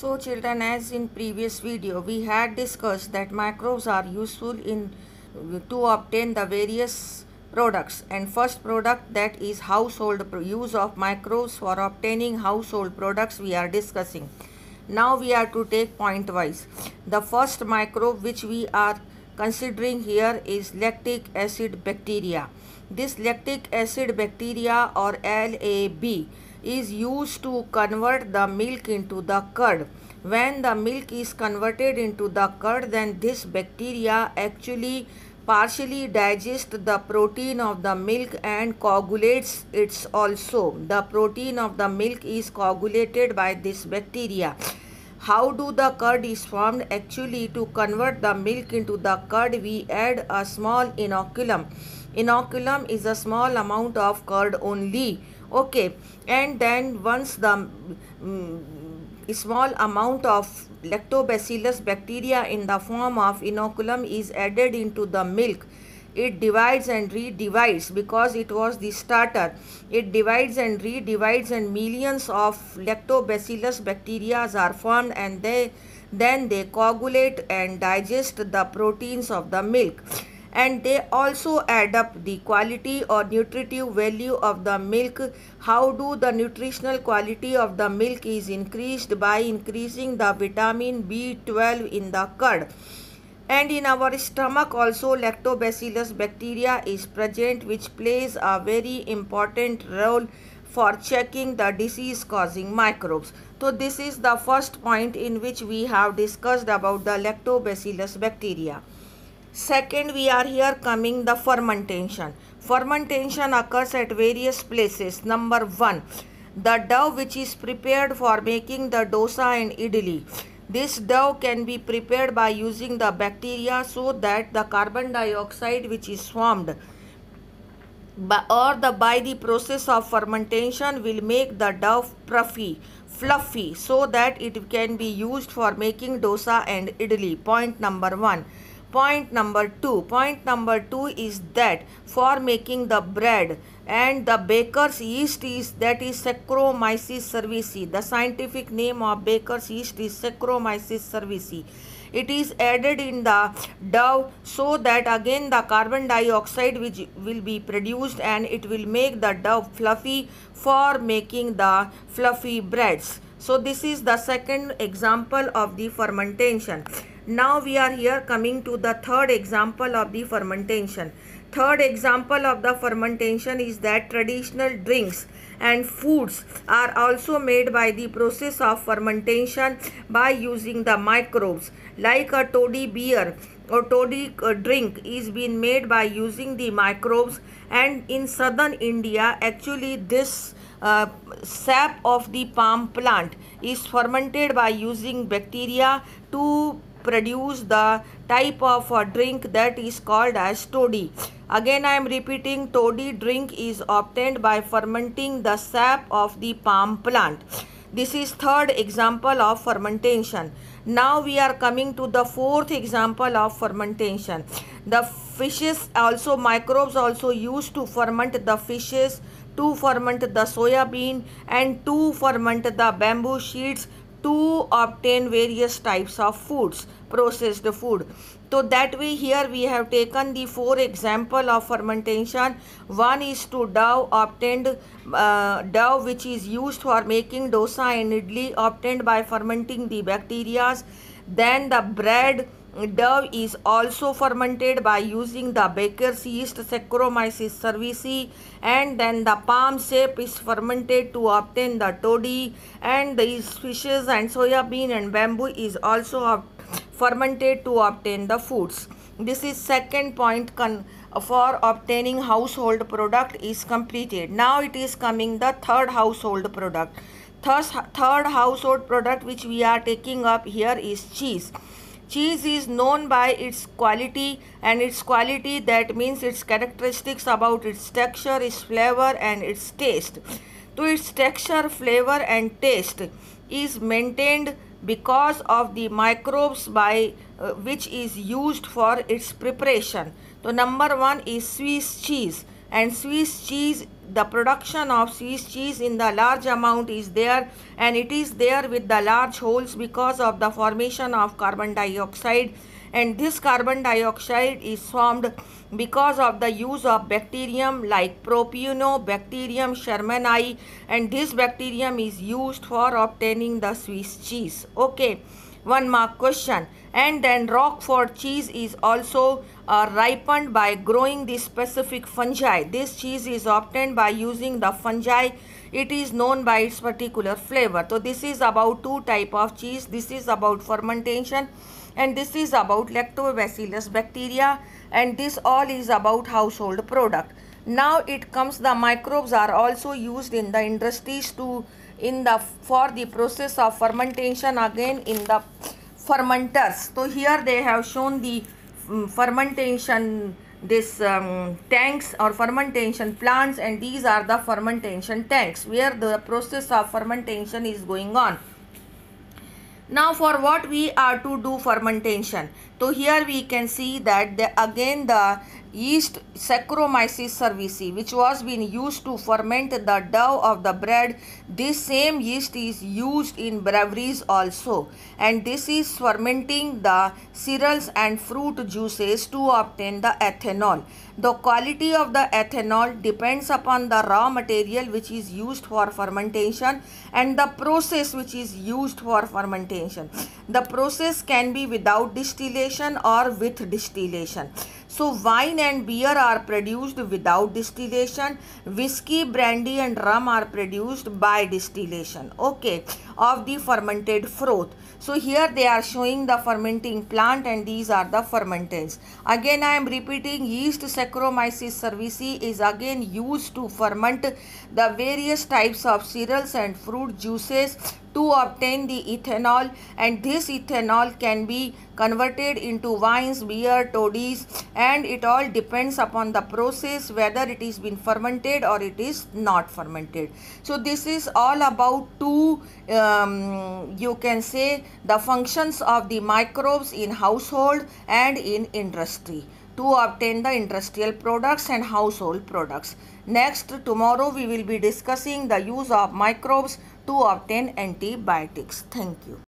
So children, as in previous video we had discussed that microbes are useful in to obtain the various products, and first product, that is household use of microbes for obtaining household products, we are discussing. Now we are to take point wise. The first microbe which we are considering here is lactic acid bacteria. This lactic acid bacteria, or LAB, is used to convert the milk into the curd. When the milk is converted into the curd, then this bacteria actually partially digests the protein of the milk and coagulates it also. The protein of the milk is coagulated by this bacteria. How do the curd is formed? Actually, to convert the milk into the curd, we add a small inoculum. Inoculum is a small amount of curd only. Okay, and then once the small amount of lactobacillus bacteria in the form of inoculum is added into the milk, it divides and redivides because it was the starter. It divides and redivides, and millions of lactobacillus bacteria are formed, and then they coagulate and digest the proteins of the milk, and they also add up the quality or nutritive value of the milk. How do the nutritional quality of the milk is increased? By increasing the vitamin B12 in the curd. And in our stomach also lactobacillus bacteria is present, which plays a very important role for checking the disease causing microbes. So this is the first point in which we have discussed about the lactobacillus bacteria. Second, we are here coming the fermentation. Fermentation occurs at various places. Number 1, the dough which is prepared for making the dosa and idli. This dough can be prepared by using the bacteria, so that the carbon dioxide which is formed by the process of fermentation will make the dough fluffy, so that it can be used for making dosa and idli. Point number 1. Point number 2 is that for making the bread, and the baker's yeast is, that is Saccharomyces cerevisiae. The scientific name of baker's yeast is Saccharomyces cerevisiae. It is added in the dough, so that again the carbon dioxide which will be produced, and it will make the dough fluffy for making the fluffy breads. So this is the second example of the fermentation. Now we are here coming to the third example of the fermentation. Third example of the fermentation is that traditional drinks and foods are also made by the process of fermentation by using the microbes. Like a toddy beer or toddy drink is being made by using the microbes, and in southern India actually this sap of the palm plant is fermented by using bacteria to produce the type of a drink that is called as toddy. Again I am repeating, toddy drink is obtained by fermenting the sap of the palm plant. This is third example of fermentation. Now we are coming to the fourth example of fermentation. The fishes also, microbes also used to ferment the fishes, to ferment the soya bean, and to ferment the bamboo shoots to obtain various types of foods, processed food. So that way here we have taken the 4 example of fermentation. One is to dough obtained, dough which is used for making dosa and idli, obtained by fermenting the bacteria. Then the bread dough is also fermented by using the baker's yeast Saccharomyces cerevisiae, and then the palm sap is fermented to obtain the toddy, and these fishes and soya bean and bamboo is also fermented to obtain the foods. This is second point for obtaining household product is completed. Now it is coming the third household product. Third household product which we are taking up here is cheese. Cheese is known by its quality, and its quality, that means its characteristics about its texture, its flavor and its taste. So its texture, flavor and taste is maintained because of the microbes by which is used for its preparation. So number 1 is Swiss cheese, and Swiss cheese the production of Swiss cheese in the large amount is there, and it is there with the large holes because of the formation of carbon dioxide, and this carbon dioxide is formed because of the use of bacterium like Propionibacterium shermani, and this bacterium is used for obtaining the Swiss cheese. Okay, 1 mark question. And then Roquefort cheese is also ripened by growing the specific fungi. This cheese is obtained by using the fungi. It is known by its particular flavor. So this is about two type of cheese. This is about fermentation, and this is about lactobacillus bacteria, and this all is about household product. Now it comes, the microbes are also used in the industries to for the process of fermentation, again in the fermenters. So here they have shown the fermentation, this tanks or fermentation plants, and these are the fermentation tanks where the process of fermentation is going on. Now for what we are to do fermentation. So here we can see that again the yeast Saccharomyces cerevisiae, which was being used to ferment the dough of the bread, this same yeast is used in breweries also, and this is fermenting the cereals and fruit juices to obtain the ethanol. The quality of the ethanol depends upon the raw material which is used for fermentation and the process which is used for fermentation. The process can be without distillation or with distillation. So wine and beer are produced without distillation. Whiskey, brandy and rum are produced by distillation, okay, of the fermented froth. So here they are showing the fermenting plant, and these are the fermentants. Again I am repeating, yeast Saccharomyces cerevisiae is again used to ferment the various types of cereals and fruit juices to obtain the ethanol, and this ethanol can be converted into wines, beer, toddies, and it all depends upon the process whether it is been fermented or it is not fermented. So this is all about two you can say the functions of the microbes in household and in industry to obtain the industrial products and household products. Next, tomorrow we will be discussing the use of microbes to obtain antibiotics. Thank you.